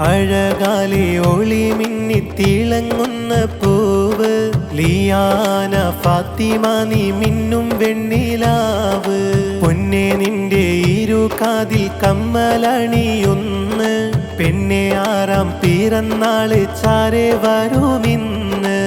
അഴകാലെ ഒളി മിന്നി തിളങ്ങുന്ന പൂവ് ലിയാന ഫാത്തിമ നീ മിന്നും വെണ്ണിലാവ് പൊന്നെ നിന്റെ ഇരുകാതിൽ കമ്മലണിയൊന്ന് പെണ്ണെ ആറാം പിറന്നാള് ചാരെ വരുമിന്ന്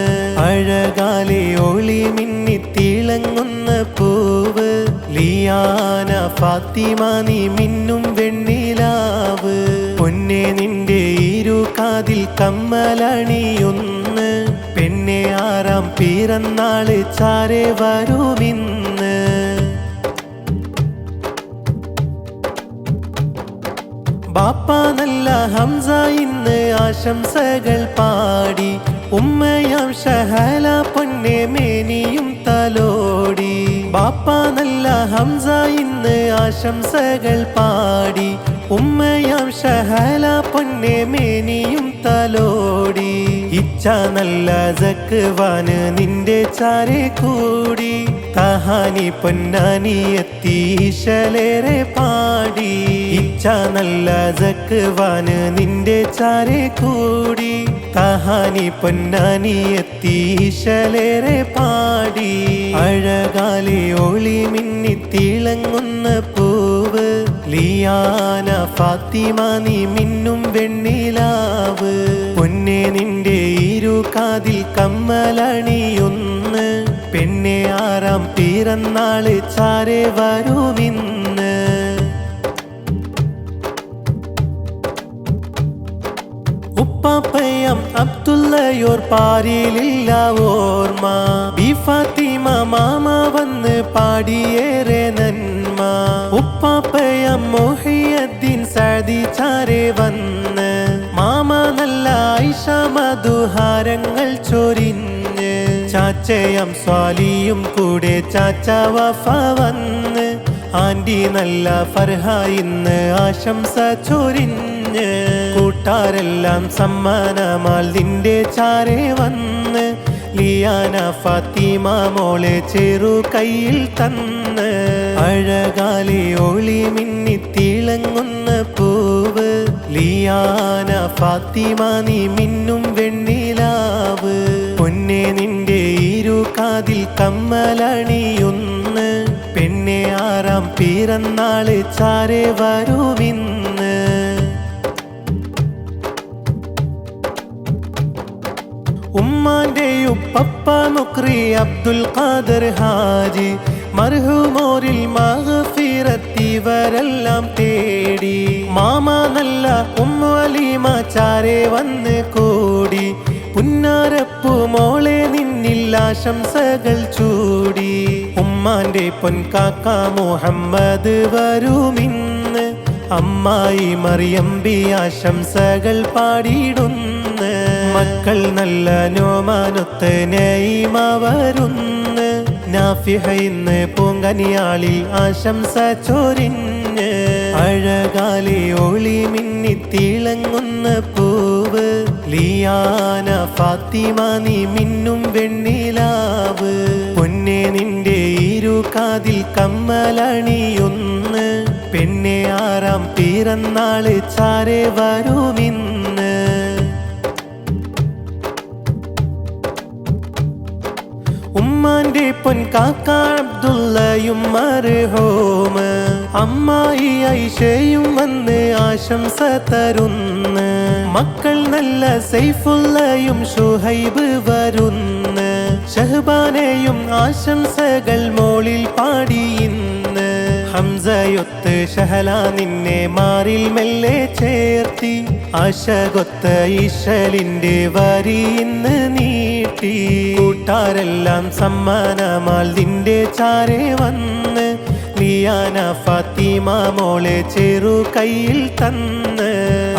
അഴകാലെ ഒളി മിന്നി തിളങ്ങുന്ന പൂവ് ലിയാന ഫാത്തിമ നീ മിന്നും വെണ്ണിലാവ് പൊന്നെ നിന്റെ ഇരുകാതിൽ കമ്മലണിയൊന്ന് പെണ്ണെ ആറാം പിറന്നാള് ചാരെ വരുമിന്ന് ബാപ്പ നല്ല ഹംസ ഇന്ന് ആശംസകൾ പാടി ഉമ്മയാം ഷഹല പൊന്നെ മേനിയും തലോടി ബാപ്പ നല്ല ഹംസ ഇന്ന് ആശംസകൾ പാടി ഉമ്മയാം ഷഹല പൊന്നെ മേനിയും തലോടി ഇച്ഛ നല്ല ജക്വാന് നിന്റെ ചാരെ കൂടി തഹാനി പൊന്നാനി എത്തീശലേറെ പാടി ഇച്ഛ നല്ല ജക്വാന് നിന്റെ ചാരെ കൂടി തഹാനി പൊന്നാനി എത്തീശലേറെ പാടി അഴകാലെ ഒളി മിന്നി തിളങ്ങുന്ന പൂവ് ലിയാന ഫാത്തിമ നീ മിന്നും വെണ്ണിലാവ് പൊന്നെ നിന്റെ ഇരുകാതിൽ കമ്മലണിയൊന്ന് പെണ്ണെ ആറാം പിറന്നാള് ചാരെ വരുമിന്ന് ഉപ്പാപ്പയം അബ്ദുള്ളയോർ പാരിയിലില്ല ഓർമ്മ ബി ഫാത്തിമ മാമ വന്ന് പാടിയേറെ നന്മ ഉപ്പാപ്പയം മൊഹിയദ്ദീൻ സഅദി ചാരെ വന്ന് മാമ നല്ല ഐഷ മധുഹാരങ്ങൾ ചൊരിഞ്ഞ് ചാച്ചയം സ്വാലിയും കൂടെ ചാച്ച വഫ വന്ന് ആൻറ്റി നല്ല ഫർഹ ഇന്ന് ആശംസ ചൊരിഞ്ഞ് കൂട്ടാരെല്ലാം സമ്മാനമാൽ നിന്റെ ചാരെ വന്ന് ലിയാന ഫാത്തിമ മോളെ ചെറു കയ്യിൽ തന്ന് അഴകാലെ ഒളി മിന്നി തിളങ്ങുന്ന പൂവ് ലിയാന ഫാത്തിമ നീ മിന്നും വെണ്ണിലാവ് പൊന്നെ നിന്റെ ഇരുകാതിൽ കമ്മലണിയൊന്ന് പെണ്ണെ ആറാം പിറന്നാള് ചാരെ വരുമിന്ന് ഉമ്മാന്റെ ഉപ്പപ്പ മുക്രി അബ്ദുൽ ഖാദർ ഹാജി മർഹൂമോരിൽ മഗ്ഫിറത്തിവരെല്ലാം തേടി മാമ നല്ല ഉമ്മലീമ ചാരെ വന്ന് കൂടി പുന്നാരപ്പു മോളെ നിന്നിൽ ആശംസകൾ ചൂടി ഉമ്മാന്റെ പൊൻകാക്ക മുഹമ്മദ് വരുമിന്ന് അമ്മായി മറിയമ്പി ആശംസകൾ പാടിയിടുന്ന് മക്കൾ നല്ല നോമാനൊത്ത് നൈമ വരുന്ന് നാഫിഹ ഇന്ന് പൂങ്കനിയാളിൽ ആശംസ ചൊരിഞ്ഞ് അഴകാലെ ഒളി മിന്നി തിളങ്ങുന്ന പൂവ് ലിയാന ഫാത്തിമ നീ മിന്നും വെണ്ണിലാവ് പൊന്നെ നിന്റെ ഇരുകാതിൽ കമ്മലണിയൊന്ന് പെണ്ണെ ആറാം പിറന്നാള് ചാരെ വരുമിന്ന് ഉമ്മാന്റെ പൊൻകാക്ക അബ്ദുള്ളയും മർഹൂമ അമ്മായി ഐഷയും വന്ന് ആശംസ തരുന്ന് മക്കൾ നല്ല സൈഫുള്ളയും ഷുഹൈബ് വരുന്ന് ഷഹബാനയും ആശംസകൾ മോളിൽ പാടിയിന്ന് ഹംസയൊത്ത് ഷഹല നിന്നെ മാറിൽ മെല്ലെ ചേർത്തി ആശകൊത്ത ഈശലിന്റെ വരി ഇന്ന് നീട്ടി കൂട്ടാരെല്ലാം സമ്മാനമാൽ നിന്റെ ചാരെ വന്ന് ലിയാന ഫാത്തിമ മോളെ ചെറു കയ്യിൽ തന്ന്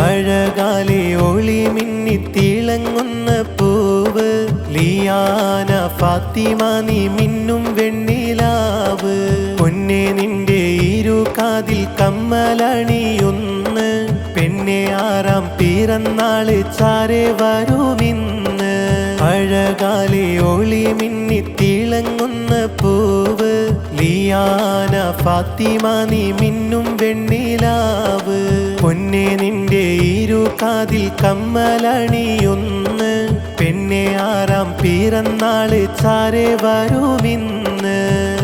അഴകാലെ ഒളി മിന്നി തിളങ്ങുന്ന പൂവ് ലിയാന ഫാത്തിമ നീ മിന്നും വെണ്ണിലാവ് പൊന്നെ നിന്റെ ഇരുകാതിൽ കമ്മലണിയൊന്ന് പെണ്ണെ ആറാം പിറന്നാള് ചാരെ വരുമിന്ന് അഴകാലെ ഒളി മിന്നി തിളങ്ങുന്ന പൂവ് ലിയാന ഫാത്തിമ നീ മിന്നും വെണ്ണിലാവ് പൊന്നെ നിന്റെ ഇരു കാതിൽ കമ്മലണിയൊന്ന് പെണ്ണെ ആറാം പിറന്നാള് ചാരെ വരുമിന്ന്.